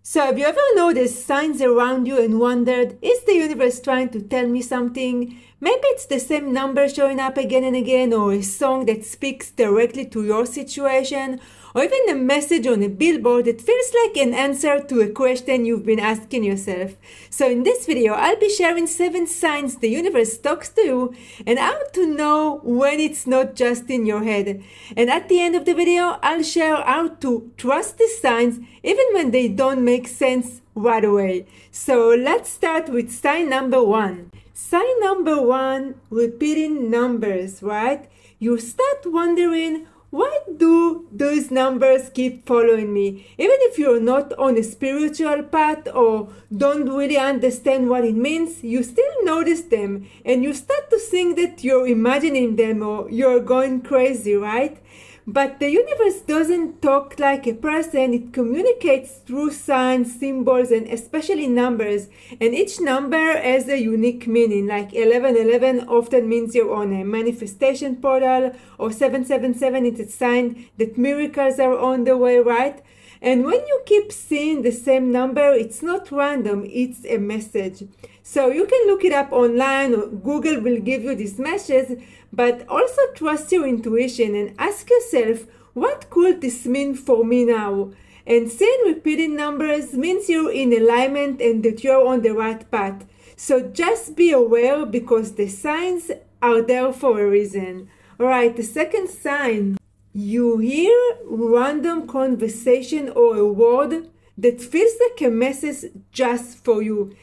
So have you ever noticed signs around you and wondered, is the universe trying to tell me something? Maybe it's the same number showing up again and again, or a song that speaks directly to your situation, or even a message on a billboard that feels like an answer to a question you've been asking yourself. So in this video, I'll be sharing 7 signs the universe talks to you and how to know when it's not just in your head. And at the end of the video, I'll share how to trust the signs even when they don't make sense right away. So let's start with sign number 1. Sign number 1, repeating numbers, right? You start wondering, why do those numbers keep following me? Even if you're not on a spiritual path or don't really understand what it means, you still notice them and you start to think that you're imagining them or you're going crazy, right? But the universe doesn't talk like a person. It communicates through signs, symbols, and especially numbers. And each number has a unique meaning. Like 1111 often means you're on a manifestation portal, or 777 is a sign that miracles are on the way, right? And when you keep seeing the same number, it's not random, it's a message. So you can look it up online, or Google will give you this message, but also trust your intuition and ask yourself, what could this mean for me now? And seeing repeating numbers means you're in alignment and that you're on the right path. So just be aware because the signs are there for a reason. Alright, the second sign. You hear random conversation or a word that feels like a message just for you.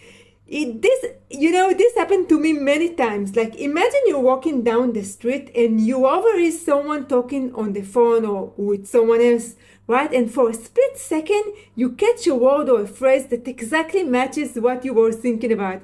This happened to me many times. Like, imagine you're walking down the street and you overhear someone talking on the phone or with someone else, right? And for a split second, you catch a word or a phrase that exactly matches what you were thinking about.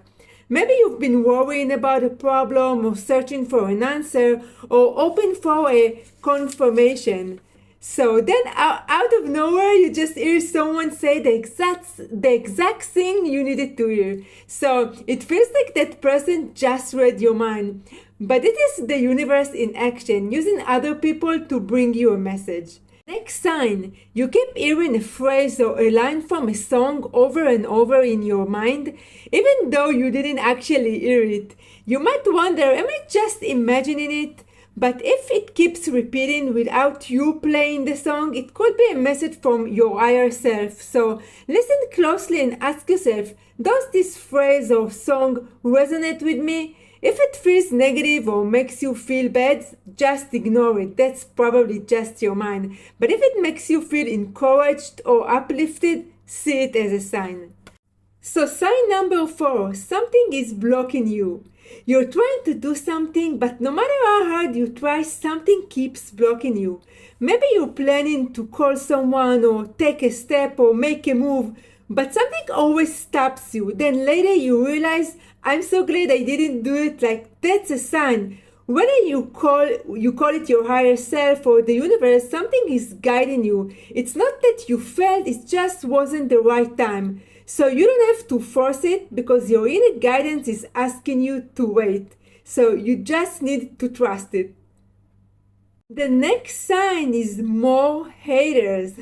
Maybe you've been worrying about a problem or searching for an answer or hoping for a confirmation. So then out of nowhere, you just hear someone say the exact thing you needed to hear. So it feels like that person just read your mind. But it is the universe in action, using other people to bring you a message. Next sign, you keep hearing a phrase or a line from a song over and over in your mind, even though you didn't actually hear it. You might wonder, am I just imagining it? But if it keeps repeating without you playing the song, it could be a message from your higher self. So listen closely and ask yourself, does this phrase or song resonate with me? If it feels negative or makes you feel bad, just ignore it. That's probably just your mind. But if it makes you feel encouraged or uplifted, see it as a sign. So sign number 4, something is blocking you. You're trying to do something, but no matter how hard you try, something keeps blocking you. Maybe you're planning to call someone or take a step or make a move, but something always stops you. Then later you realize, I'm so glad I didn't do it. Like, that's a sign. Whether you call it your higher self or the universe, something is guiding you. It's not that you failed, it just wasn't the right time. So you don't have to force it because your inner guidance is asking you to wait. So you just need to trust it. The next sign is more haters.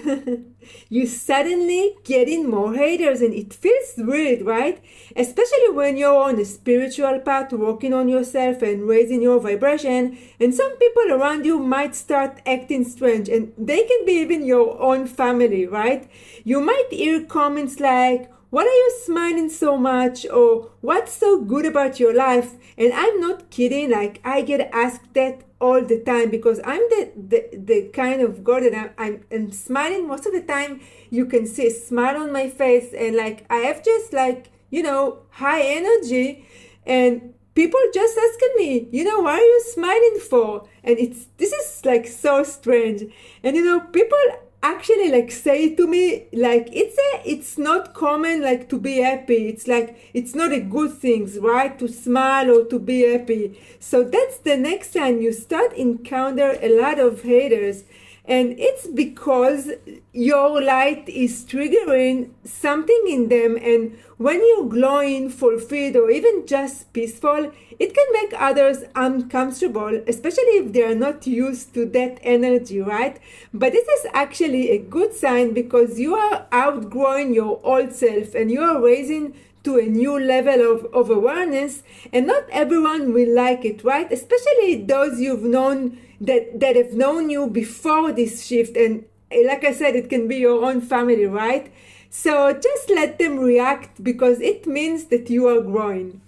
You suddenly getting more haters and it feels weird, right? Especially when you're on a spiritual path, working on yourself and raising your vibration, and some people around you might start acting strange, and they can be even your own family, right? You might hear comments like, "What are you smiling so much?" or "What's so good about your life?" And I'm not kidding, like, I get asked that all the time because I'm the kind of girl that I'm smiling most of the time. You can see a smile on my face, and like I have just high energy, and people just asking me, why are you smiling for? And this is like so strange. And people actually like say to me, like, it's not common like to be happy. It's like it's not a good thing, right, to smile or to be happy. So that's the next sign. You start encounter a lot of haters, And it's because your light is triggering something in them, and when you're glowing, fulfilled, or even just peaceful, it can make others uncomfortable, especially if they are not used to that energy, right? But this is actually a good sign because you are outgrowing your old self and you are raising to a new level of awareness, and not everyone will like it, right? Especially those you've known that have known you before this shift. And like I said, it can be your own family, right? So just let them react because it means that you are growing.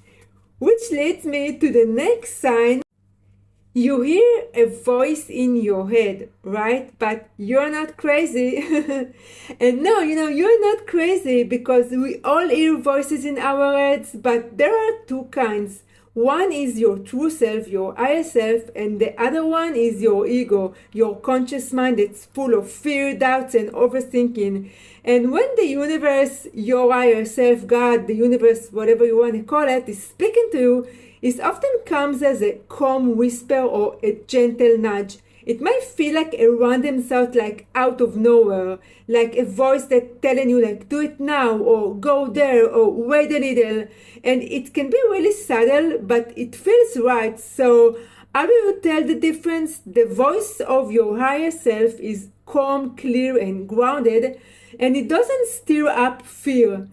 Which leads me to the next sign. You hear a voice in your head, right? But you're not crazy. And no, you're not crazy because we all hear voices in our heads, but there are two kinds. One is your true self, your higher self, and the other one is your ego, your conscious mind that's full of fear, doubts, and overthinking. And when the universe, your higher self, God, the universe, whatever you want to call it, is speaking to you, it often comes as a calm whisper or a gentle nudge. It might feel like a random thought, like out of nowhere, like a voice that telling you like do it now or go there or wait a little. And it can be really subtle, but it feels right. So how do you tell the difference? The voice of your higher self is calm, clear, and grounded, and it doesn't stir up fear.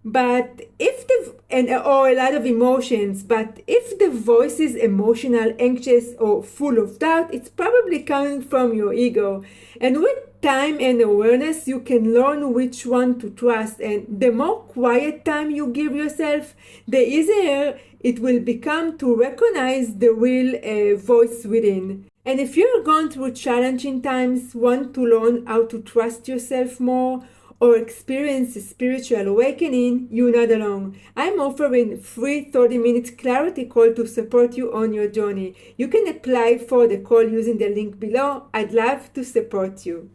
But if or a lot of emotions, but if the voice is emotional, anxious, or full of doubt, it's probably coming from your ego. And with time and awareness, you can learn which one to trust. And the more quiet time you give yourself, the easier it will become to recognize the real voice within. And if you're going through challenging times, want to learn how to trust yourself more, or experience a spiritual awakening, you're not alone. I'm offering free 30-minute clarity call to support you on your journey. You can apply for the call using the link below. I'd love to support you.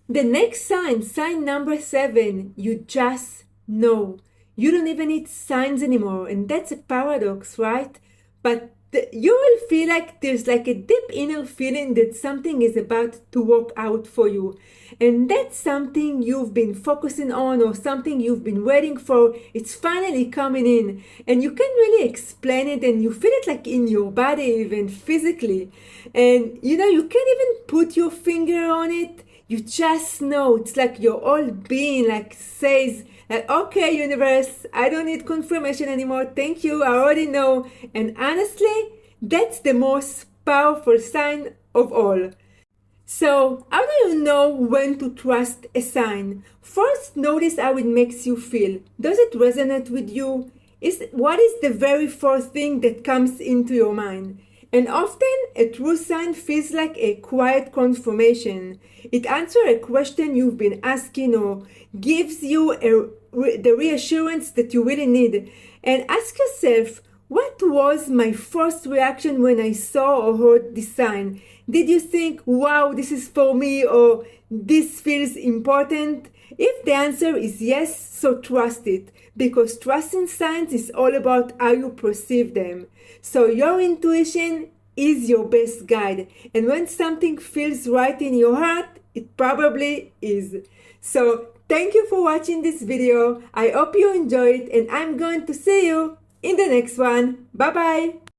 The next sign number 7, you just know. You don't even need signs anymore, and that's a paradox, right? But you will feel like there's like a deep inner feeling that something is about to work out for you. And that's something you've been focusing on or something you've been waiting for. It's finally coming in. And you can't really explain it, and you feel it like in your body, even physically. And you can't even put your finger on it. You just know. It's like your whole being like says, like, okay, universe, I don't need confirmation anymore. Thank you. I already know. And honestly, that's the most powerful sign of all. So, how do you know when to trust a sign? First, notice how it makes you feel. Does it resonate with you? What is the very first thing that comes into your mind? And often, a true sign feels like a quiet confirmation. It answers a question you've been asking or gives you the reassurance that you really need. And ask yourself, what was my first reaction when I saw or heard this sign? Did you think, wow, this is for me, or this feels important? If the answer is yes, so trust it, because trusting signs is all about how you perceive them. So your intuition is your best guide, and when something feels right in your heart, it probably is. So thank you for watching this video. I hope you enjoyed it, and I'm going to see you in the next one. Bye bye.